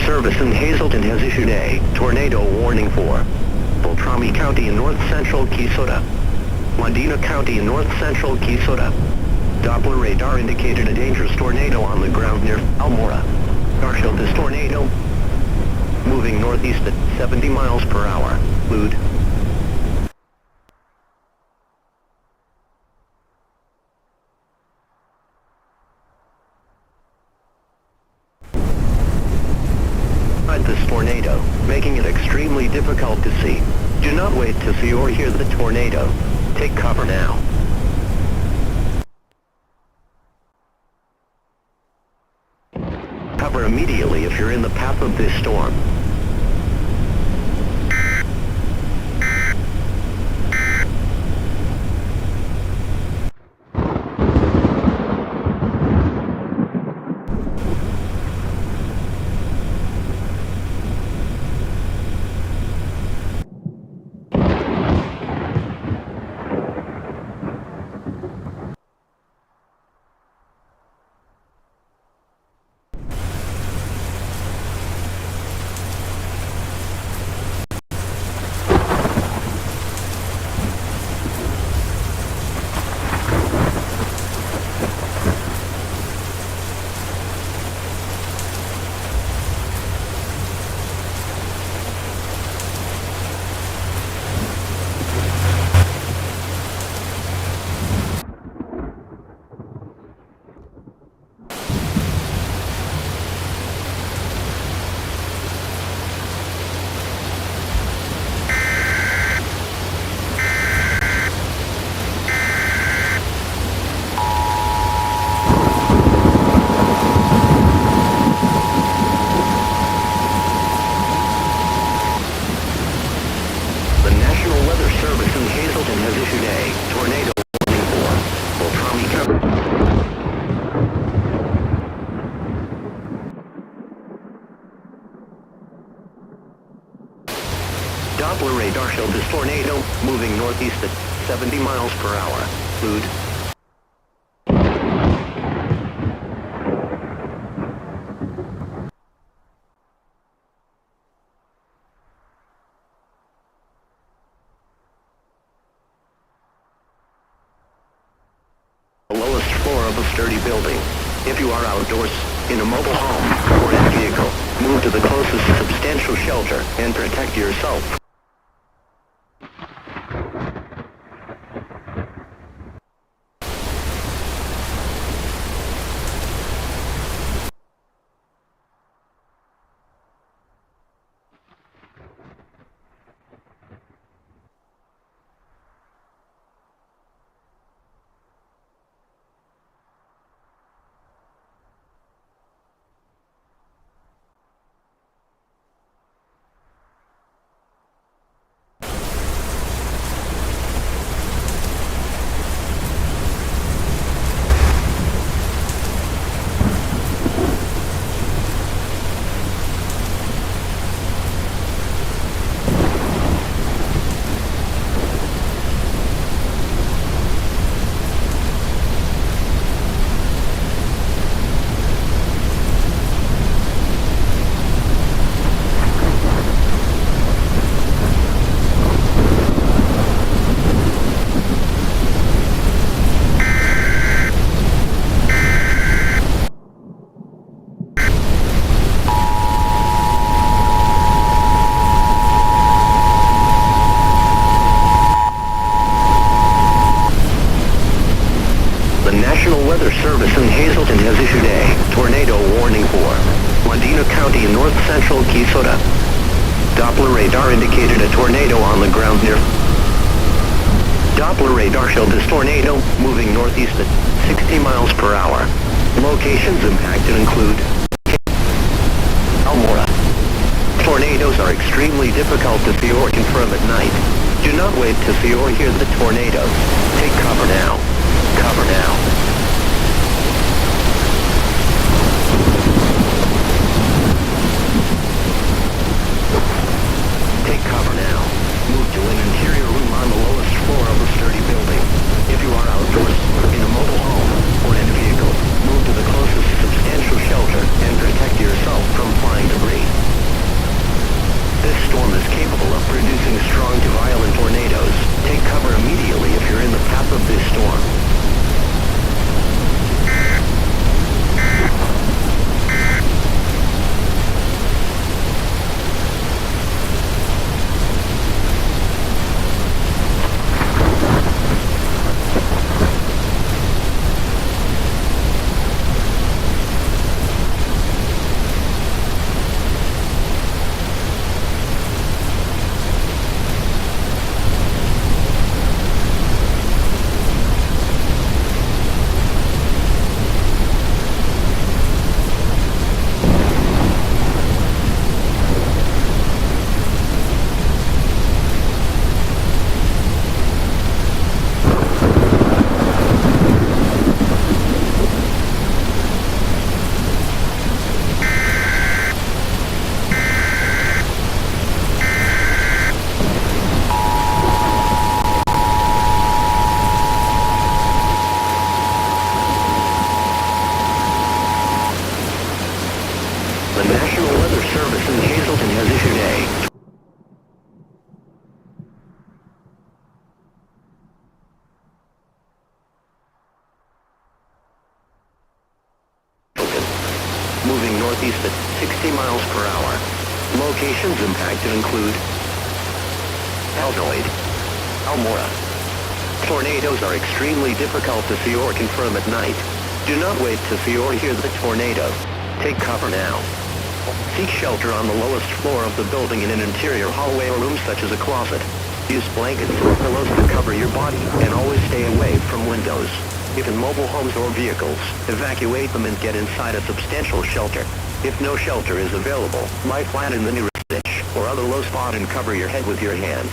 Service in Hazleton has issued a tornado warning for Beltrami County in north-central Keysota, Medina County in north-central Keysota. Doppler radar indicated a dangerous tornado on the ground near Almora. Showed this tornado moving northeast at 70 miles per hour. Mood. This tornado, making it extremely difficult to see. Do not wait to see or hear the tornado. Take cover now. Cover immediately if you're in the path of this storm. Doppler radar showed this tornado moving northeast at 70 miles per hour. Food. The lowest floor of a sturdy building. If you are outdoors, in a mobile home, or in a vehicle, move to the closest substantial shelter and protect yourself. Service in Hazleton has issued a tornado warning for Medina County in north-central Keysota. Doppler radar indicated a tornado on the ground near. Doppler radar showed this tornado moving northeast at 60 miles per hour. Locations impacted include Almora. Tornadoes are extremely difficult to see or confirm at night. Do not wait to see or hear the tornadoes. Take cover now. Cover now. Take cover now. Move to an interior room on the lowest floor of a sturdy building. If you are outdoors, in a mobile home, or in a vehicle, move to the closest substantial shelter and protect yourself from flying debris. northeast at 60 miles per hour. Locations impacted include Altoid, Almora. Tornadoes are extremely difficult to see or confirm at night. Do not wait to see or hear the tornado. Take cover now. Seek shelter on the lowest floor of the building in an interior hallway or room such as a closet. Use blankets or pillows to cover your body, and always stay away from windows. If in mobile homes or vehicles, evacuate them and get inside a substantial shelter. If no shelter is available, lie flat in the nearest ditch or other low spot and cover your head with your hands.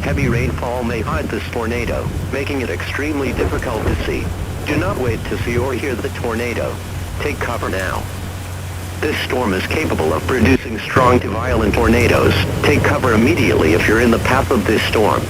Heavy rainfall may hide this tornado, making it extremely difficult to see. Do not wait to see or hear the tornado. Take cover now. This storm is capable of producing strong to violent tornadoes. Take cover immediately if you're in the path of this storm.